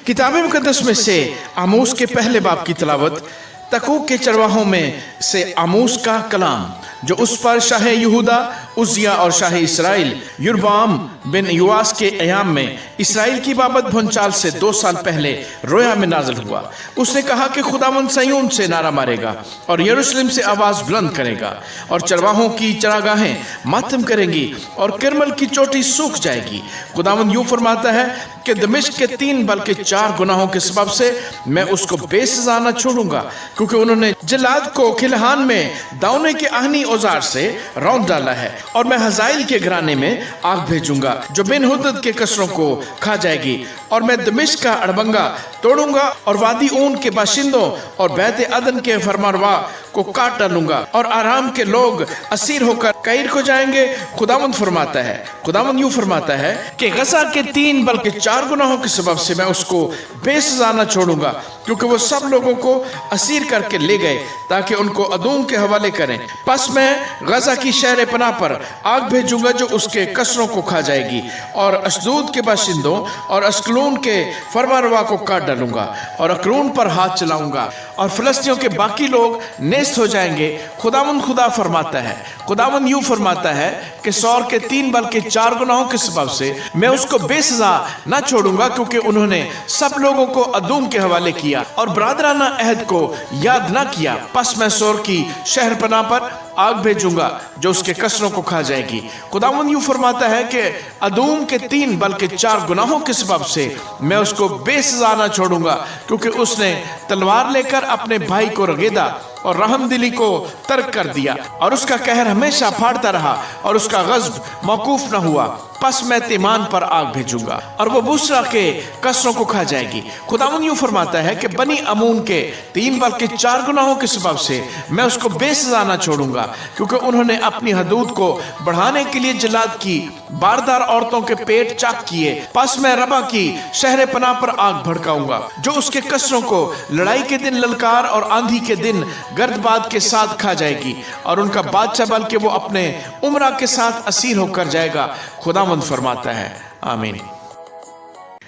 किताब मुकद्दस में से आमोस के पहले बाब की तिलावत। तकूक के चरवाहों में से आमोस का कलाम जो उस पर शाह यहूदा उज्जिया और शाह इसराइल यरबाम बिन युआस के अयाम में इसराइल की बाबत भूचाल से 2 साल पहले रोया में नाजिल हुआ। उसने कहा कि खुदावंद सयोन से नारा मारेगा और यरूशलेम से आवाज बुलंद करेगा और चरवाहों की चरागाहें मातम करेंगी और किरमल की चोटी सूख जाएगी। खुदावंद यूं फरमाता है कि दमिश्क के 3 बल्कि 4 गुनाहों के सबब से मैं उसको बेसजा न छोड़ूंगा, क्योंकि उन्होंने जलाद को खिलहान में दाउने के आहनी औजार से रौंद डाला है। और मैं हजाइल के घराने में आग भेजूंगा जो बिन हुद्दत के कसरों को खा जाएगी। और मैं दमिश्क का अड़बंगा तोड़ूंगा और वादी ऊन के बाशिंदों और बैत अदन के फरमानरवा को काट डालूंगा और आराम के लोग असीर होकर कैर को जाएंगे। खुदावंद फरमाता है, खुदावंद यूं फरमाता है कि गजा के 3 बल्कि 4 गुनाहों के सबब से मैं उसको बेसजा न छोड़ूंगा, क्योंकि वो सब लोगों को असीर करके ले गए ताकि उनको अदूम के हवाले करें। बस मैं गजा की शहर पनाह पर आग भेजूंगा जो उसके कसरों को खा जाएगी और अशदूद के बाशिंदों और अस्कलून के फरमानरवा को काट डालूंगा और अकरून पर हाथ चलाऊंगा और फिलिस्तियों के बाकी लोग नेस्त हो जाएंगे। खुदावंद खुदा फरमाता है, खुदावंद यूं फरमाता है कि सौर के 3 बल्कि 4 गुनाहों के सबब से मैं उसको बेसजा न छोड़ूंगा, क्योंकि उन्होंने सब लोगों को अदूम के हवाले किया और बरादराना अहद को याद न किया। बस मैं सौर की शहर पनाह पर आग भेजूंगा जो उसके कसरों को खा जाएगी। खुदावंद यूं फरमाता है कि अदूम के 3 बल्कि 4 गुनाहों के सबब से मैं उसको बेसजा न छोड़ूंगा, क्योंकि उसने तलवार लेकर अपने भाई को रगेदा और रहमदिली को तर्क कर दिया और उसका कहर हमेशा फाड़ता रहा और उसका गज़ब मौकूफ न हुआ। बस मैं तीमान पर आग भेजूंगा और वो बुसरा के कसरों को खा जाएगी। खुदावंद यूं फरमाता है कि बनी अमून के 3 बल्कि 4 गुनाहों के सबब से मैं उसको बेसजा न छोड़ूंगा, क्योंकि उन्होंने अपनी हदूद को बढ़ाने के लिए जलाद की बारदार औरतों के पेट चाक किए। बस मैं रबा की शहर पनाह पर आग भड़काऊंगा जो उसके कसरों को लड़ाई के दिन ललकार और आंधी के दिन गर्दबाद के साथ खा जाएगी और उनका बादशाह बल्कि वो अपने उमरा के साथ असीर होकर जाएगा। खुदावंद फरमाता है, आमीन।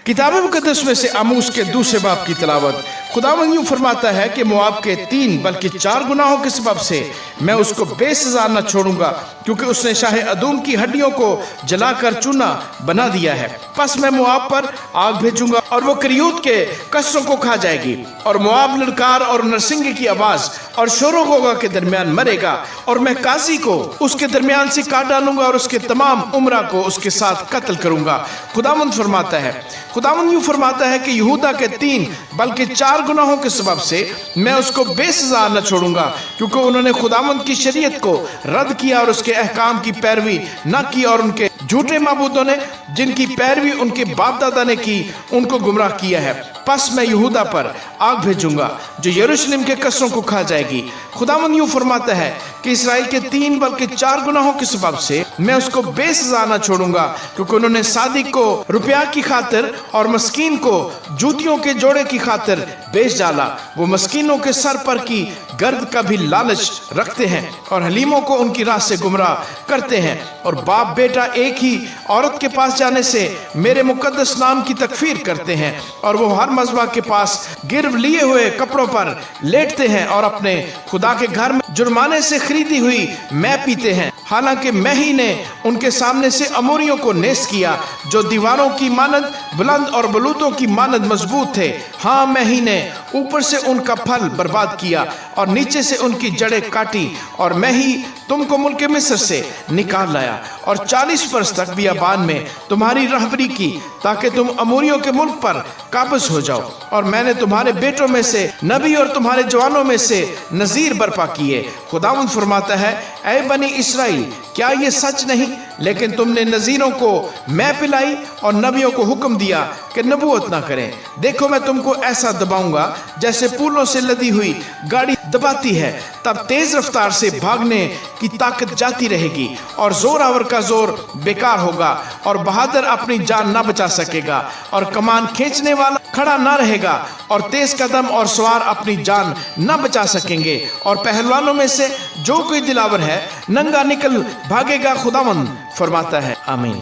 किताब मुकद्दस में से आमोस के दूसरे बाब की तिलावत। खुदावंद यूं फरमाता है कि मोआब के 3 बल्कि 4 गुनाहों के सबब से मैं उसको बेसजा न छोड़ूंगा, क्योंकि उसने शाह अदूम की हड्डियों को जलाकर चूना बना दिया है। बस मैं मोआब पर आग भेजूंगा और वो करियूत के कसरों को खा जाएगी और मोआब ललकार और नरसिंगे की आवाज और शोरो गोगा के दरमियान मरेगा और मैं काजी को उसके दरमियान से काट डालूंगा और उसके तमाम उमरा को उसके साथ कत्ल करूंगा। खुदावंद फरमाता है, खुदावंद यूं फरमाता है कि यहूदा के 3 बल्कि 4 गुनाहों के सबब से मैं उसको बेसजा न छोड़ूंगा, क्योंकि उन्होंने खुदावंद की शरीयत को रद्द किया और उसके अहकाम की पैरवी न की और उनके झूठे माबूदों ने जिनकी पैरवी उनके बाप दादा ने की उनको गुमराह किया है। बस मैं यहूदा पर आग भेजूंगा जो यरूशलेम के कसरों को खा जाएगी। खुदावंद यूं फरमाता है कि इसराइल के 3 बल्कि 4 गुनाहों के सबब से मैं उसको बेसजा न छोड़ूंगा, क्योंकि उन्होंने सादिक को रुपया की खातिर और मस्कीन को जूतियों के जोड़े की खातिर बेच डाला। वो मस्कीनों के सर पर की गर्द का भी लालच रखते हैं और हलीमों को उनकी राह से गुमराह करते हैं और बाप बेटा एक ही औरत के पास जाने से मेरे मुकद्दस नाम की तकफीर करते हैं और वो हर मज़बा के पास गिरव लिए हुए कपड़ों पर लेटते हैं और अपने खुदा के घर में जुर्माने से खरीदी हुई मैं पीते हैं। हालांकि मैं ही ने उनके सामने से अमोरियों को नेस्त किया जो दीवारों की मानद बुलंद और बलूतों की मानद मजबूत थे। हाँ, मैं ही ने ऊपर से उनका फल बर्बाद किया और नीचे से उनकी जड़ें काटी और मैं ही तुमको मुल्क मिस्र से निकाल लाया और 40 बरस तक बियाबान में तुम्हारी रहबरी की ताकि तुम अमोरियों के मुल्क पर काबिज हो जाओ। और मैंने तुम्हारे बेटों में से नबी और तुम्हारे जवानों में से नजीर बर्पा किए। खुदावंद फरमाता है, ऐ बनी इसराइल, क्या ये सच नहीं? लेकिन तुमने नजीरों को मैं पिलाई और नबियों को हुक्म दिया कि नबूवत ना करें। देखो मैं तुमको ऐसा दबाऊंगा जैसे पूलों से लदी हुई गाड़ी दबाती है, तब तेज रफ्तार से भागने की ताकत जाती रहेगी और जोरावर का जोर बेकार होगा और बहादुर अपनी जान ना बचा सकेगा और कमान खींचने वाला खड़ा ना रहेगा और तेज कदम और सवार अपनी जान ना बचा सकेंगे और पहलवानों में से जो कोई दिलावर है नंगा निकल भागेगा। खुदावंद फरमाता है, आमीन।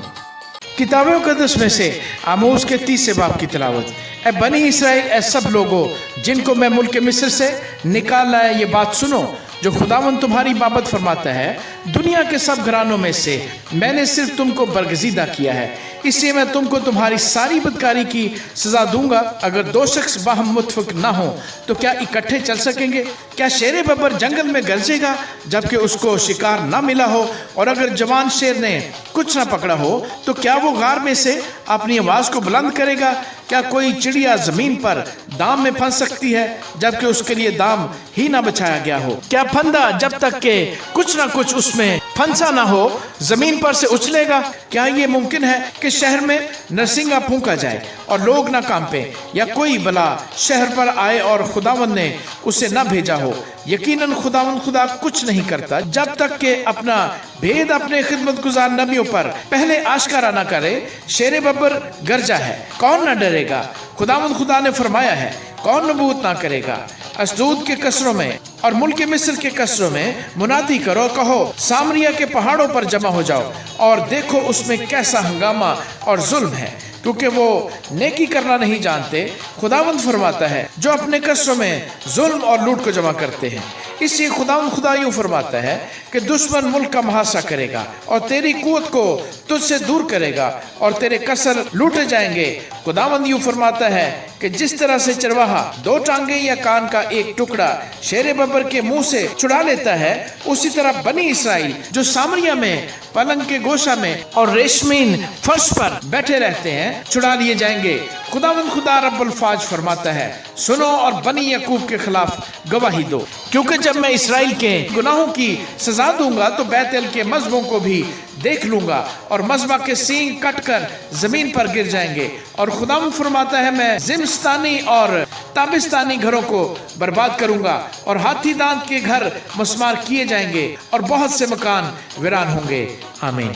किताब मुकद्दस में से आमोस के 30 बाब की तिलावत। اے بنی اسرائیل، اے سب لوگوں جن کو میں ملک مصر سے نکال لایا، یہ بات سنو جو خداوند تمہاری بابت فرماتا ہے، دنیا کے سب گھرانوں میں سے میں نے صرف تم کو برگزیدہ کیا ہے، اس لیے میں تم کو تمہاری ساری بدکاری کی سزا دوں گا۔ اگر دو شخص باہم متفق نہ ہوں تو کیا اکٹھے چل سکیں گے؟ کیا شیر ببر جنگل میں گرجے گا جبکہ اس کو شکار نہ ملا ہو؟ اور اگر جوان شیر نے کچھ نہ پکڑا ہو تو کیا وہ غار میں سے اپنی آواز کو بلند کرے گا؟ کیا کوئی چڑیا زمین پر دام میں پھنس سکتی ہے جبکہ اس کے لیے دام ہی نہ بچھایا گیا ہو؟ کیا پھندا جب تک کہ کچھ نہ کچھ اس میں پھنسا نہ ہو زمین پر سے اچھلے گا؟ کیا یہ ممکن ہے کہ شہر میں نرسنگا پھونکا جائے اور لوگ نہ کانپیں، یا کوئی بلا شہر پر آئے اور خداوند نے اسے نہ بھیجا ہو؟ یقیناً خداوند خدا کچھ نہیں کرتا جب تک کہ اپنا بھید اپنے خدمت گزار نبیوں پر پہلے آشکارا نہ کرے۔ شیر ببر گرجا ہے، کون نہ ڈرے گا؟ خداوند خدا نے فرمایا ہے، کون نبوت نہ کرے گا؟ اسدود کے قصروں میں اور ملک مصر کے قصروں میں منادی کرو، کہو سامریا کے پہاڑوں پر جمع ہو جاؤ اور دیکھو اس میں کیسا ہنگامہ اور ظلم ہے، کیونکہ وہ نیکی کرنا نہیں جانتے۔ خداوند فرماتا ہے جو اپنے قصروں میں ظلم اور لوٹ کو جمع کرتے ہیں۔ اس لیے خداوند خدا یوں فرماتا ہے کہ دشمن ملک کا محاصرہ کرے گا اور تیری قوت کو تجھ سے دور کرے گا اور تیرے قصر لوٹے جائیں گے۔ خداوند یوں فرماتا ہے کہ جس طرح سے چرواہا دو ٹانگیں یا کان کا ایک ٹکڑا شیر ببر کے منہ سے چھڑا لیتا ہے، اسی طرح بنی اسرائیل جو سامریا میں پلنگ کے گوشہ میں اور ریشمین فرش پر بیٹھے رہتے ہیں چھڑا لیے جائیں گے۔ خداوند خدا رب الفاج فرماتا ہے، سنو اور بنی یعقوب کے خلاف گواہی دو، کیونکہ جب میں اسرائیل کے گناہوں کی سزا دوں گا تو بیت ال کے مذبحوں کو بھی دیکھ لوں گا اور مذبح کے سینگ کٹ کر زمین پر گر جائیں گے۔ اور خداوند فرماتا ہے، میں زمستانی اور تابستانی گھروں کو برباد کروں گا اور ہاتھی دانت کے گھر مسمار کیے جائیں گے اور بہت سے مکان ویران ہوں گے۔ آمین۔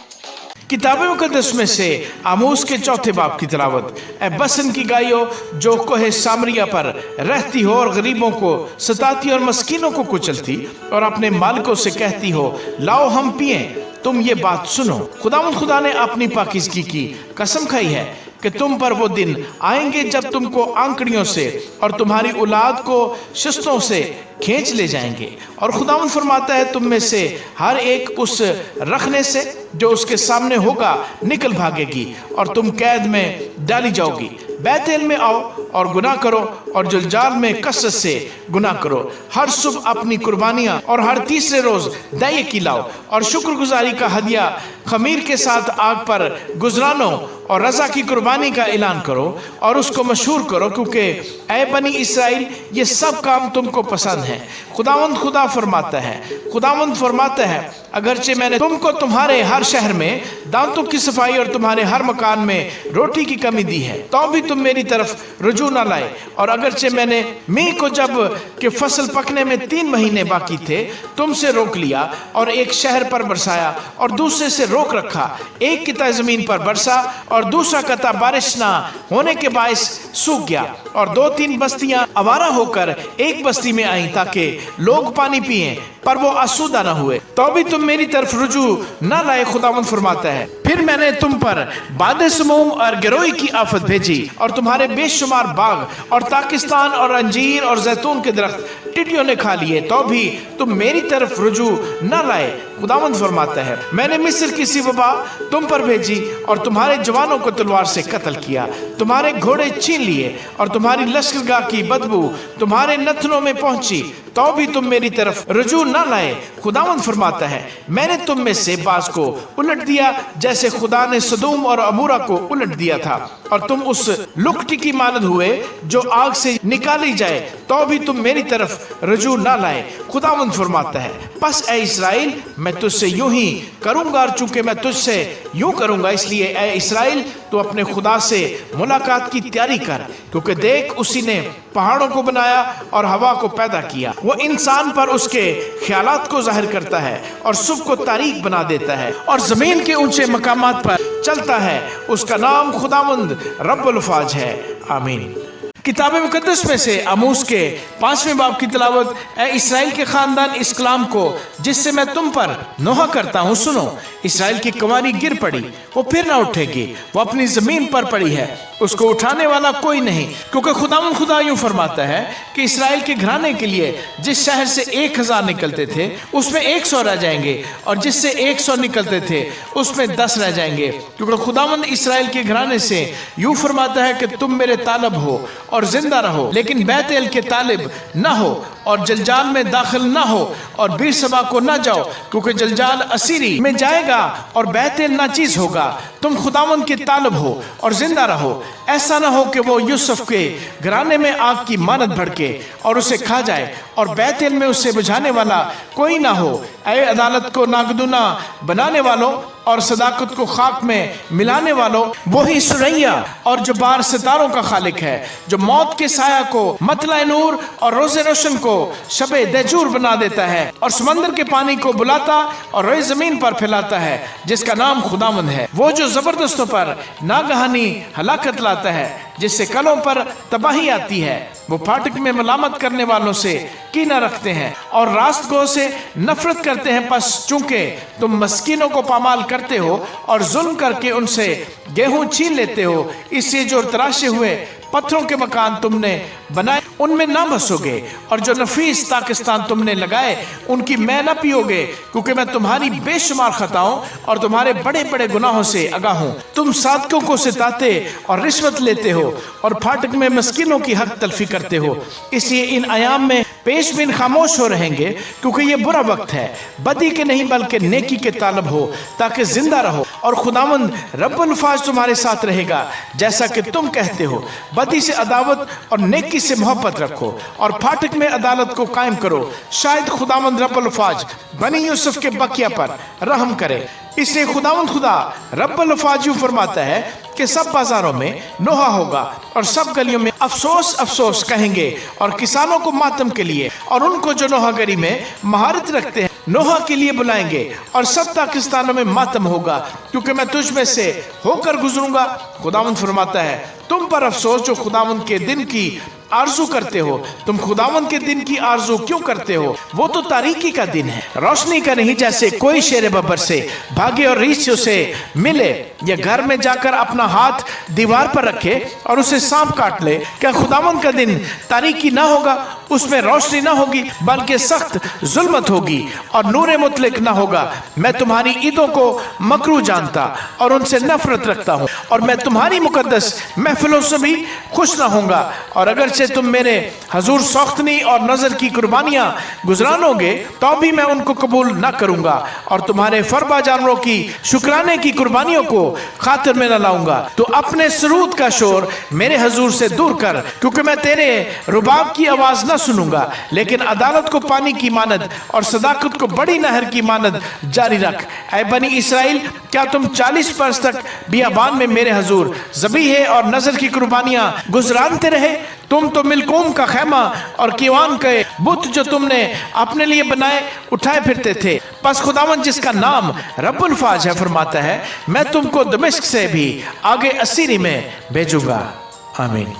کتاب مقدس میں سے آموس کے 4 باب کی تلاوت۔ اے بسن کی گائیوں جو کوہ سامریا پر رہتی ہو اور غریبوں کو ستاتی اور مسکینوں کو کچلتی اور اپنے مالکوں سے کہتی ہو لاؤ ہم پئیں، تم یہ بات سنو۔ خداوند خدا نے اپنی پاکیزگی کی قسم کھائی ہے کہ تم پر وہ دن آئیں گے جب تم کو آنکڑیوں سے اور تمہاری اولاد کو شستوں سے کھینچ لے جائیں گے، اور خداوند فرماتا ہے تم میں سے ہر ایک اس رکھنے سے جو اس کے سامنے ہوگا نکل بھاگے گی اور تم قید میں ڈالی جاؤ گی۔ بیت ال میں آؤ اور گناہ کرو اور جلجال میں کثرت سے گناہ کرو۔ ہر صبح اپنی قربانیاں اور ہر تیسرے روز دائیں کی لاؤ اور شکر گزاری کا ہدیہ خمیر کے ساتھ آگ پر گزرانوں اور رضا کی قربانی کا اعلان کرو اور اس کو مشہور کرو، کیونکہ اے بنی اسرائیل یہ سب کام تم کو پسند ہے۔ خداوند خدا فرماتا ہے اگرچہ میں نے تم کو تمہارے ہر شہر میں دانتوں کی صفائی اور تمہارے ہر مکان میں روٹی کی کمی دی ہے، تو بھی تم میری طرف رجوع نہ لائے۔ اور اگرچہ میں نے میںہ کو جب کہ فصل پکنے میں 3 مہینے باقی تھے تم سے روک لیا اور ایک شہر پر برسایا اور دوسرے سے روک رکھا، ایک قطعہ زمین پر برسا اور دوسرا قطعہ بارش نہ ہونے کے باعث سوکھ گیا، اور 2-3 بستیاں آوارہ ہو کر ایک بستی میں آئیں تاکہ لوگ پانی پئیں، پر وہ آسودہ نہ ہوئے، تو بھی تم میری طرف رجوع نہ لائے۔ خداوند فرماتا ہے پھر میں نے تم پر باد سموم اور گروئی کی آفت بھیجی اور تمہارے بے شمار باغ اور تاکستان اور انجیر اور زیتون کے درخت ٹڈیوں نے کھا لیے، تو بھی تم میری طرف رجوع نہ لائے۔ خداوند فرماتا ہے میں نے مصر کی سی وبا تم پر بھیجی اور تمہارے جوانوں کو تلوار سے قتل کیا، تمہارے گھوڑے چھین لیے اور تمہاری لشکرگاہ کی بدبو تمہارے نتنوں میں پہنچی، تو بھی تم میری طرف رجوع نہ لائے۔ خداوند فرماتا ہے میں نے تم میں سے بعض کو الٹ دیا جیسے خدا نے سدوم اور عمورہ کو الٹ دیا تھا، اور تم اس لکٹی کی مانند ہوئے جو آگ سے نکالی جائے، تو بھی تم میری طرف رجوع نہ لائے۔ خداوند فرماتا ہے پس اے اسرائیل میں تجھ سے یوں ہی کروں گا، اور چونکہ میں تجھ سے یوں کروں گا اس لیے اے اسرائیل تو اپنے خدا سے ملاقات کی تیاری کر، کیونکہ دیکھ اسی نے پہاڑوں کو بنایا اور ہوا کو پیدا کیا، وہ انسان پر اس کے خیالات کو ظاہر کرتا ہے اور صبح کو تاریک بنا دیتا ہے اور زمین کے اونچے مقامات پر چلتا ہے، اس کا نام خداوند رب الفاج ہے۔ آمین۔ किताब मुकद्दस में से आमोस के 5वें बाब की तिलावत। ए इसराइल के खानदान, इस कलाम को जिससे मैं तुम पर नोहा करता हूँ सुनो। इसराइल की कुंवारी गिर पड़ी, वो फिर ना उठेगी, वो अपनी जमीन पर पड़ी है, उसको उठाने वाला कोई नहीं। क्योंकि खुदा यूं फरमाता है कि इसराइल के घराने के लिए जिस शहर से 1000 निकलते थे उसमें 100 रह जाएंगे, और जिससे 100 निकलते थे उसमें 10 रह जाएंगे। क्योंकि खुदावंद इसराइल के घराने से यूं फरमाता है कि तुम मेरे तालब हो और जिंदा रहो, लेकिन बैतएल के तालिब न हो, और जलजाल में दाखिल न हो, और बीरसबा को न जाओ, क्योंकि जलजाल असीरी में जाएगा और बैतएल नाचीज होगा। तुम खुदावंद के तालब हो और जिंदा रहो। ऐसा ना हो कि वो यूसुफ के घराने में आग की मानद भड़के और उसे खा जाए, और बैतएल में उसे बुझाने वाला कोई ना हो। ऐ अदालत को नागदुना बनाने वालों और सदाकत को खाक में मिलाने वालों, वही सुरैया और जबार सितारों का खालिक है, जो मौत के साया को मतला नूर और रोज़े रोशन को शबे देजूर बना देता है, और समंदर के पानी को बुलाता और रोए जमीन पर फैलाता है, जिसका नाम खुदावंद है। वो जो जबरदस्तों पर नागहानी हलाकत लाता है, जिससे कलों पर तबाही आती है। वो फाटक में मलामत करने वालों से कीना रखते हैं और रास्तगो से नफरत करते हैं। बस चूंकि तुम मस्कीनों को पामाल करते हो और जुल्म करके उनसे गेहूं छीन लेते हो, इससे जो तराशे हुए पत्थरों के मकान तुमने बनाए उनमें ना बसोगे, और जो नफीस पाकिस्तान तुमने लगाए उनकी मैं न पियोगे, क्योंकि मैं तुम्हारी बेशुमार खताओं और तुम्हारे बड़े बड़े गुनाहों से आगाह हूँ। तुम सादकों को सिताते और रिश्वत लेते हो और फाटक में मस्किनों की हक तलफी करते हो। इसलिए इन अयाम में पेश बिन खामोश हो रहेंगे, क्योंकि ये बुरा वक्त है। बदी के नहीं बल्कि नेकी के तालब हो, ताकि जिंदा रहो, और खुदावंद रब्बुल फाज तुम्हारे साथ रहेगा, जैसा कि तुम कहते हो। बदी से अदावत और नेकी से मोहब्बत रखो, और फाटक में अदालत को कायम करो। शायद खुदावंद रब्बुल फाज बनी यूसुफ के बकिया पर रहम करे। इसलिए खुदावंद खुदा रब्बुल फाज यूं फरमाता है कि सब बाजारों में नोहा होगा, और सब गलियों में अफसोस अफसोस कहेंगे, और किसानों को मातम के लिए और उनको जो नोहागरी में महारत रखते हैं नोहा के लिए बुलाएंगे, और सब पाकिस्तानों में मातम होगा, क्योंकि मैं तुझ में से होकर गुजरूंगा। खुदावंद फरमाता है, तुम पर अफसोस जो खुदावंद के दिन की आरजू करते हो। तुम खुदावंद के दिन की आरजू क्यों करते हो? वो तो तारीकी का दिन है, रोशनी का नहीं। जैसे कोई शेर बब्बर से भागे और रीछ से मिले, या घर में जाकर अपना हाथ दीवार पर रखे और उसे सांप काट ले, क्या खुदावंद का दिन तारीकी ना होगा? उसमें रोशनी ना होगी, बल्कि सख्त जुल्मत होगी और नूर मुतलक ना होगा। मैं तुम्हारी ईदों को मकरू जानता और उनसे नफरत रखता हूँ, और मैं तुम्हारी मुकद्दस महफिलों से भी खुश ना होऊंगा। और अगर से तुम मेरे हजूर सौख्तनी और नजर की कुर्बानियां गुजरानोगे, तो भी मैं उनको कबूल ना करूंगा, और तुम्हारे फरबा जानवरों की शुक्राने की कुर्बानियों को खातिर में न लाऊंगा। तो अपने सरूद का शोर मेरे हजूर से दूर कर, क्योंकि मैं तेरे रुबाब की आवाज न सुनूंगा, लेकिन अदालत को पानी की मानद और सदाकत को बड़ी नहर की मानद जारी रख। ऐ बनी इसराइल, क्या तुम 40 बरस तक बियाबान में मेरे हजूर ज़बीहे और नजर की कुर्बानियां गुजरानते रहे? तुम तो मिलकोम का खैमा और कीवान के बुत जो तुमने अपने लिए बनाए उठाए फिरते थे। बस खुदावंद जिसका नाम रब्बुल फाज है फरमाता है, मैं तुमको दमिश्क से भी आगे असीरी में भेजूंगा। आमीन।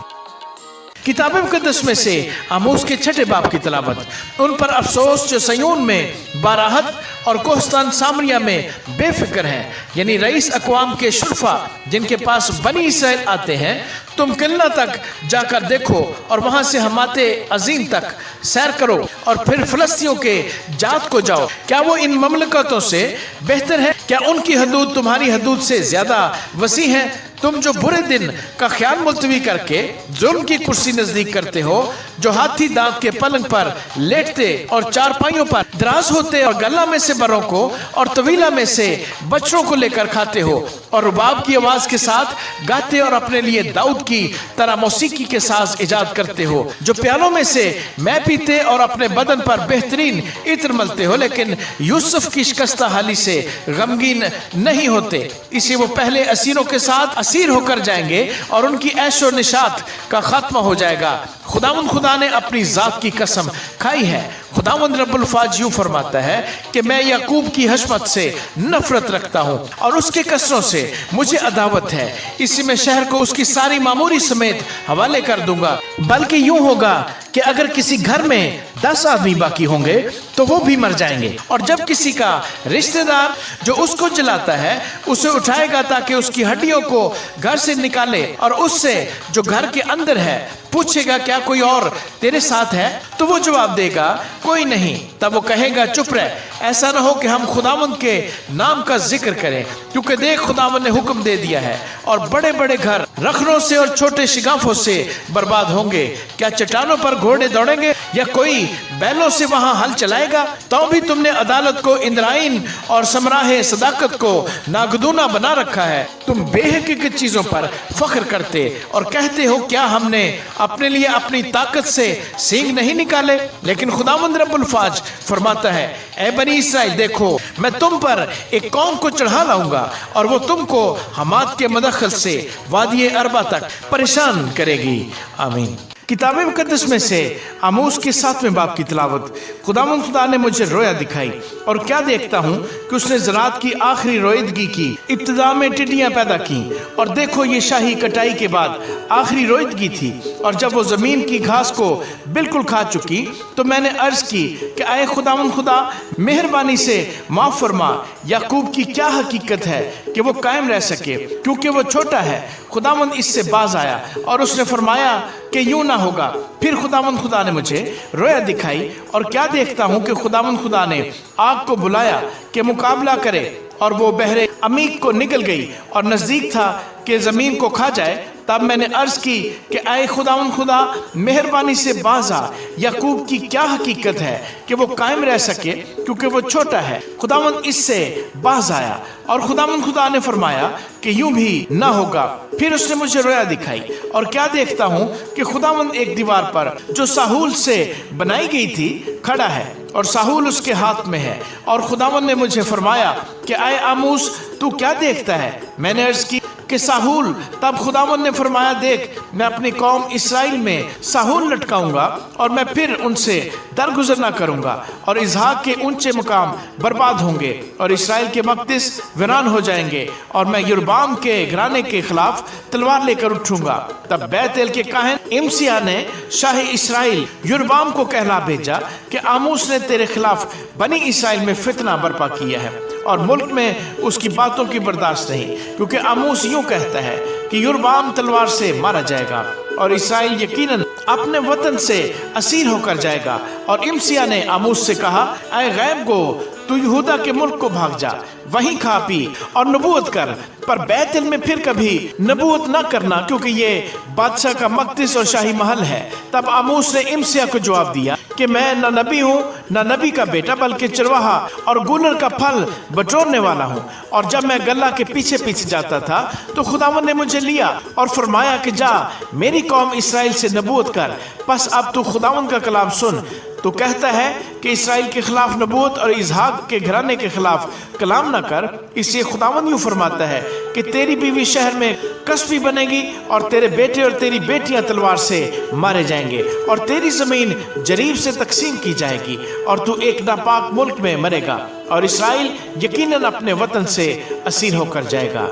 किताब मुकद्दस में से आमोस के 6 बाब की तिलावत। उन पर अफसोस जो सयून में बाराहत और कोहस्तान सामरिया में बेफिक्र हैं, यानी रईस अक़वाम के शुरफा जिनके पास बनी इसराइल आते हैं। तुम किल्ला तक जाकर देखो और वहां से हमाते अजीम तक सैर करो, और फिर फिलिस्तियों के जात को जाओ। क्या वो इन ममलकतों से बेहतर है? क्या उनकी हदूद तुम्हारी हदूद से ज्यादा वसी है? तुम जो बुरे दिन का ख्याल मुलतवी करके जुल्म की कुर्सी नजदीक करते हो, जो हाथी दांत के पलंग पर लेटते और चारपाइयों पर दराज होते, और गला में से बरों को और तवीला में से बच्चों को लेकर खाते हो, और रुबाब की आवाज के साथ गाते और अपने लिए दाऊद की तरह मौसीकी के साज इजाद करते हो, जो प्यालों में से मैं पीते और अपने बदन पर बेहतरीन इत्र मलते हो, लेकिन यूसुफ की शिकस्ता हाली से गमगीन नहीं होते। इसी वो पहले असीरों के साथ असीर होकर जाएंगे और उनकी ऐशो निशात का खात्मा हो जाएगा। खुदावंद खुदा ने अपनी जात की कसम खाई है। खुदावंद रब्बुल फाज यूं फरमाता है कि मैं याकूब की हशमत से नफरत रखता हूँ और उसके कसरों से मुझे अदावत है। इसी में शहर को उसकी सारी मामूरी समेत हवाले कर दूंगा। बल्कि यूं होगा कि अगर किसी घर में 10 आदमी बाकी होंगे तो वो भी मर जाएंगे, और जब किसी का रिश्तेदार जो उसको जलाता है उसे उठाएगा ताकि उसकी हड्डियों को घर से निकाले, और उससे जो घर के अंदर है पूछेगा क्या कोई और तेरे साथ है, तो वो जवाब देगा कोई नहीं। तब वो कहेगा चुप रह, ऐसा न हो कि हम खुदावंद के नाम का जिक्र करें, क्योंकि देख खुदावंद ने हुक्म दे दिया है और बड़े बड़े घर रखनों से और छोटे शिगाफों से बर्बाद होंगे। क्या चट्टानों पर घोड़े दौड़ेंगे या कोई बैलों से वहां हल चलाएगा? तो भी तुमने अदालत को इंद्राइन और समराहे सदाकत को नागदूना बना रखा है। तुम बेहकीकत चीजों पर फख्र करते और कहते हो क्या हमने अपने लिए अपनी ताकत से सींग नहीं निकाले? लेकिन खुदावंद रब्बुल फाज फरमाता है, ऐ बनी इसराइल देखो, मैं तुम पर एक कौम को चढ़ा लाऊंगा और वो तुमको हमाद के मदखल से वादी अरबा तक परेशान करेगी। आमीन। किताब मुकद्दस में से आमोस के 7वें बाब की तिलावत। खुदावंद खुदा ने मुझे रोया दिखाई और क्या देखता हूँ कि उसने ज़रात की आखिरी रोइदगी की। इब्तिदा में टिड्डियाँ पैदा की और देखो ये शाही कटाई के बाद आखिरी रोइदगी थी, और जब वो ज़मीन की घास को बिल्कुल खा चुकी तो मैंने अर्ज़ की कि आए खुदावंद खुदा मेहरबानी से माफ़ फरमा, याकूब की क्या हकीकत है कि वो कायम रह सके, क्योंकि वो छोटा है। खुदावंद इससे बाज आया और उसने फरमाया कि यूं ना होगा। फिर खुदावंद खुदा ने मुझे रोया दिखाई और क्या देखता हूं कि खुदावंद खुदा ने आग को बुलाया कि मुकाबला करे, और वो बहरे अमीक को निकल गई और नजदीक था कि जमीन को खा जाए। तब मैंने अर्ज की कि आए खुदावंद खुदा मेहरबानी से बाज आ, याकूब की क्या हकीकत है कि वो कायम रह सके, क्योंकि वो छोटा है। खुदावंद इससे बाज आया और खुदावंद खुदा ने फरमाया कि यूं भी ना होगा। फिर उसने मुझे रोया दिखाई और क्या देखता हूं कि खुदावंद एक दीवार पर जो साहूल से बनाई गई थी खड़ा है और साहूल उसके हाथ में है। और खुदावंद ने मुझे फरमाया कि आए आमूस तू क्या देखता है? मैंने अर्ज की कि साहूल। तब खुदावंद ने फरमाया देख, मैं अपनी कौम इसराइल में साहूल लटकाऊंगा और मैं फिर उनसे दरगुजर ना करूंगा, और इसहाक के ऊंचे मकाम बर्बाद होंगे और इसराइल के मक़दिस वीरान हो जाएंगे, और मैं यरबाम के घराने के खिलाफ तलवार लेकर उठूंगा। तब बैतएल के काहन इमसिया ने शाह इसराइल यरबाम को कहला भेजा कि आमूस ने तेरे खिलाफ बनी इसराइल में फितना बर्पा किया है और मुल्क में उसकी बातों की बर्दाश्त नहीं, क्योंकि आमूस यूं कहता है कि यरबाम तलवार से मारा जाएगा और इसराइल यकीनन अपने वतन से असीर होकर जाएगा। और इमसिया ने आमूस से कहा, ऐ गैब गो, तू यहूदा के मुल्क को भाग जा, वहीं खा पी और नबूवत कर, पर बैतल में फिर कभी नबूवत न करना, क्योंकि ये बादशाह का मक़दिस और शाही महल है। तब आमूस ने इमसिया को जवाब दिया कि मैं न नबी हूँ न नबी का बेटा, बल्कि चरवाहा और गूलर का फल बटोरने वाला हूँ। और जब मैं गल्ला के पीछे पीछे जाता था तो खुदावंद ने मुझे लिया और फरमाया कि जा मेरी कौम इसराइल से नबूवत कर। बस अब तू खुदावंद का कलाम सुन। तो कहता है कि इसराइल के खिलाफ नबूवत और इसहाक के घराने के खिलाफ कलाम न कर। इसलिए खुदावंद यूं फरमाता है कि तेरी बीवी शहर में कसबी बनेगी और तेरे बेटे और तेरी बेटियां तलवार से मारे जाएंगे और तेरी जमीन जरीब से तकसीम की जाएगी और तू एक नापाक मुल्क में मरेगा और इसराइल यकीनन अपने वतन से असीर होकर जाएगा।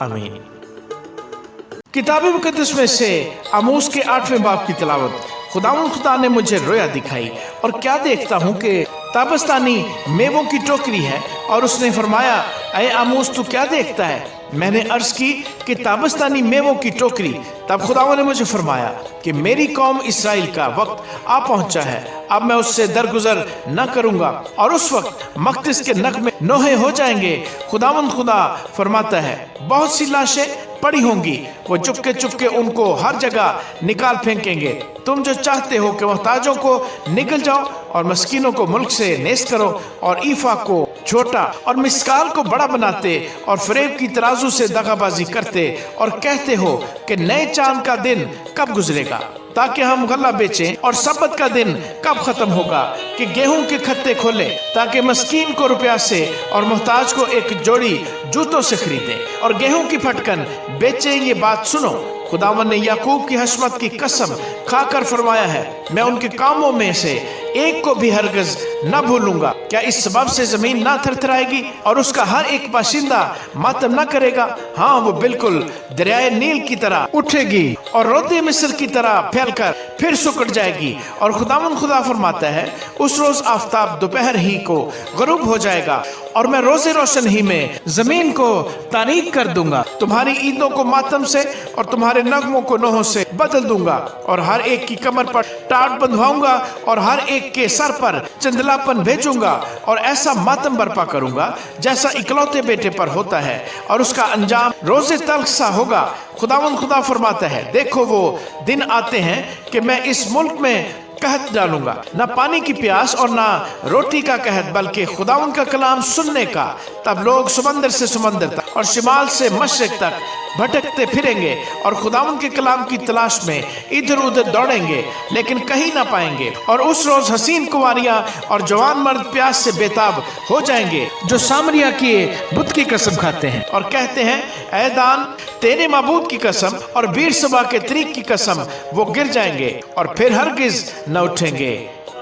आमीन। किताब मुकद्दस में से आमोस के 8वें बाब की तिलावत। खुदावंद खुदा ने मुझे रोया दिखाई और क्या देखता हूँ कि ताबस्तानी मेवों की टोकरी है, और उसने फरमाया, ऐ आमोस तू क्या देखता है? मैंने अर्ज की कि ताबस्तानी मेवों की टोकरी। तब खुदावंद ने मुझे फरमाया कि मेरी कौम इसराइल का वक्त आ पहुंचा है, अब मैं उससे दरगुजर न करूंगा और उस वक्त मक़दिस के नक में नोहे हो जाएंगे। खुदावंद खुदा फरमाता है, बहुत सी लाशें पड़ी होंगी, वो चुपके चुपके उनको हर जगह निकाल फेंकेंगे। तुम जो चाहते हो कि मोहताजों को निकल जाओ और मस्कीनों को मुल्क से नेस्त करो, और ईफा को छोटा और मिस्काल को बड़ा बनाते और फरेब की तराजू से दगाबाजी करते और कहते हो कि नए चांद का दिन कब गुजरेगा ताकि हम गल्ला बेचें, और सब्बत का दिन कब खत्म होगा कि गेहूं के खत्ते खोलें ताकि मस्कीन को रुपया से और मोहताज को एक जोड़ी जूतों से खरीदें और गेहूं की फटकन बेचें। ये बात सुनो, खुदावन ने याकूब की हशमत की कसम खाकर फरमाया है, मैं उनके कामों में से एक को भी हरगिज न भूलूंगा। क्या इस सबब से जमीन ना थरथराएगी और उसका हर एक बाशिंदा मातम न करेगा? हाँ, वो बिल्कुल दरियाए नील की तरह उठेगी और रोदे मिस्र की तरह फैलकर फिर सुकड़ जाएगी। और खुदावन खुदा फरमाता है, उस रोज आफताब दोपहर ही को गरूब हो जाएगा और मैं रोजे रोशन ही में जमीन को तारीक कर दूंगा। तुम्हारी ईदों को मातम से और तुम्हारे नगमों को नोहों से बदल दूंगा और हर एक की कमर पर टाट बंधवाऊंगा और हर एक के सर पर चंदलापन भेजूंगा और ऐसा मातम बर्पा करूंगा जैसा इकलौते बेटे पर होता है और उसका अंजाम रोजे तल्ख सा होगा। खुदावन खुदा फरमाता है, देखो वो दिन आते हैं कि मैं इस मुल्क में कहत डालूंगा, ना पानी की प्यास और ना रोटी का कहत, बल्कि खुदावन का कलाम सुनने का। तब लोग समंदर से समंदर तक और शिमाल से मशरिक तक भटकते फिरेंगे और खुदावन के कलाम की तलाश में इधर उधर दौड़ेंगे, लेकिन कहीं ना पाएंगे। और उस रोज हसीन कुंवारियां और जवान मर्द प्यास से बेताब हो जाएंगे, जो सामरिया के बुत की कसम खाते हैं और कहते हैं, ऐ दान, तेरे माबूद की कसम और बीर सबा के तरीक की कसम, वो गिर जाएंगे और फिर हरगिज न उठेंगे।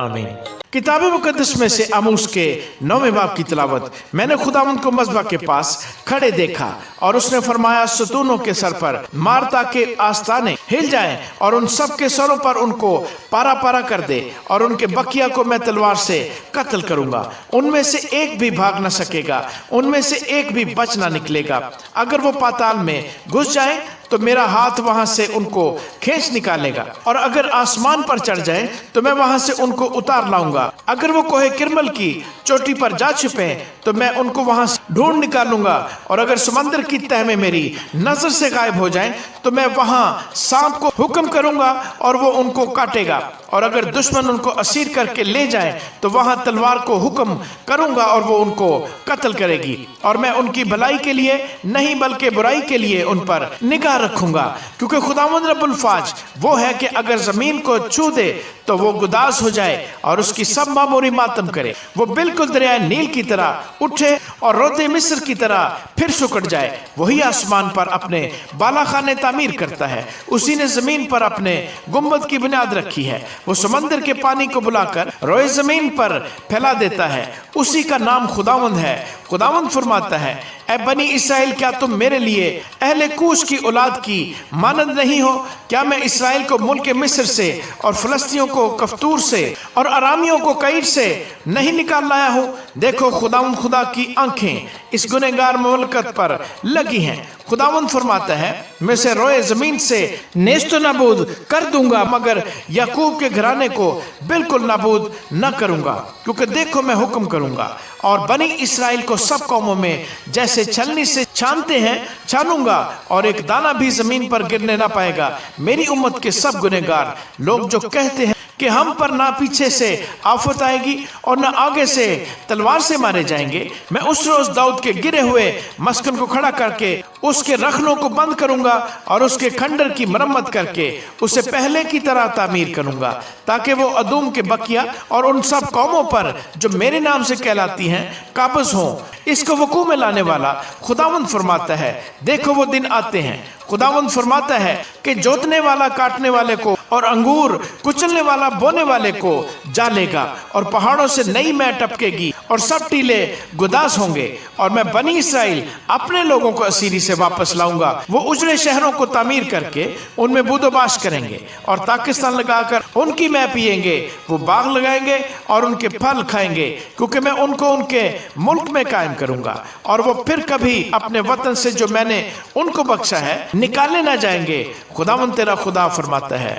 आमीन। किताब मुकद्दस में से आमोस के 9वें बाब की तिलावत। मैंने खुदावंद को मज़बा के पास खड़े देखा और उसने फरमाया, सतूनों के सर पर मार ताकि आस्ताने हिल जाएं और उन सब के सरों पर उनको पारा पारा कर दे और उनके बकिया को मैं तलवार से कत्ल करूंगा। उनमें से एक भी भाग न सकेगा, उनमें से एक भी बच ना निकलेगा। अगर वो पाताल में घुस जाए तो मेरा हाथ वहां से उनको खींच निकालेगा, और अगर आसमान पर चढ़ जाए तो मैं वहां से उनको उतार लाऊंगा। अगर वो कोहे किरमल की चोटी पर जा छिपे तो मैं उनको वहां से ढूंढ निकालूंगा, और अगर समंदर की तह में मेरी नजर से गायब हो जाए तो मैं वहां सांप को हुक्म करूंगा और वो उनको काटेगा। और अगर दुश्मन उनको असीर करके ले जाए तो वहां तलवार को हुक्म करूंगा और वो उनको कत्ल करेगी। और मैं उनकी भलाई के लिए नहीं बल्कि बुराई के लिए उन पर निगाह रखूंगा, क्योंकि खुदावंद रब्बुल फाज वो है कि अगर जमीन को छू दे तो वो गुदास हो जाए और उसकी सब मामूरी मातम करे। वो बिल्कुल दरियाए नील की तरह उठे और रोदे मिस्र की तरह फिर सुकड़ जाए। वही आसमान पर अपने बालाखाने तामीर करता है, उसी ने जमीन पर अपने गुम्बद की बुनियाद रखी है। वो समंदर के पानी को बुलाकर रोए जमीन पर फैला देता है, उसी का नाम खुदावंद है। खुदावंद फरमाता है, ऐ बनी इसराइल, क्या तुम मेरे लिए अहले कूश की औलाद की मानद नहीं हो? क्या मैं इसराइल को मुल्क मिस्र से और फलस्तियों को कफ्तूर से और अरामियों को कईर से नहीं निकाल लाया हूँ? देखो, खुदावंद खुदा की आंखें इस गुनहगार मुमलकत पर लगी हैं। खुदावंद फरमाता है, मैं से रोए जमीन से नेस्तो नाबूद कर दूंगा, मगर याकूब के घराने को बिल्कुल नाबूद न करूंगा। क्योंकि देखो, मैं हुक्म करूंगा और बनी इसराइल को सब कौमों में जैसे छलनी से छानते हैं छानूंगा, और एक दाना भी जमीन पर गिरने ना पाएगा। मेरी उम्मत के सब गुनहगार लोग जो कहते हैं कि हम पर ना पीछे से आफत आएगी और ना आगे से तलवार से मारे जाएंगे, मैं उस रोज दाऊद के गिरे हुए मस्कन को खड़ा करके उसके रखनों को बंद करूंगा और उसके खंडर की मरम्मत करके उसे पहले की तरह तामीर करूंगा, ताकि वो अदूम के बकिया और उन सब कौमों पर जो मेरे नाम से कहलाती हैं काबज हों। इसको वकू में लाने वाला खुदावंद फरमाता है, देखो वो दिन आते हैं। खुदावंद फरमाता है कि जोतने वाला काटने वाले को और अंगूर कुचलने वाला बोने वाले को जालेगा, और पहाड़ों से नई मै टपकेगी और सब टीले गुदास होंगे। और मैं बनी इसराइल अपने लोगों को असीरी से वापस लाऊंगा। वो उजड़े शहरों को तामीर करके उनमें बुदोबाश करेंगे और पाकिस्तान लगाकर उनकी मै पिएंगे। वो बाग लगाएंगे और उनके फल खाएंगे, क्योंकि मैं उनको उनके मुल्क में कायम करूंगा, और वो फिर कभी अपने वतन से जो मैंने उनको बख्शा है निकाले ना जाएंगे। खुदावंद तेरा खुदा फरमाता है।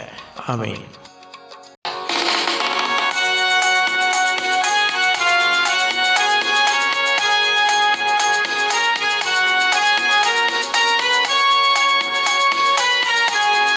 आमीन।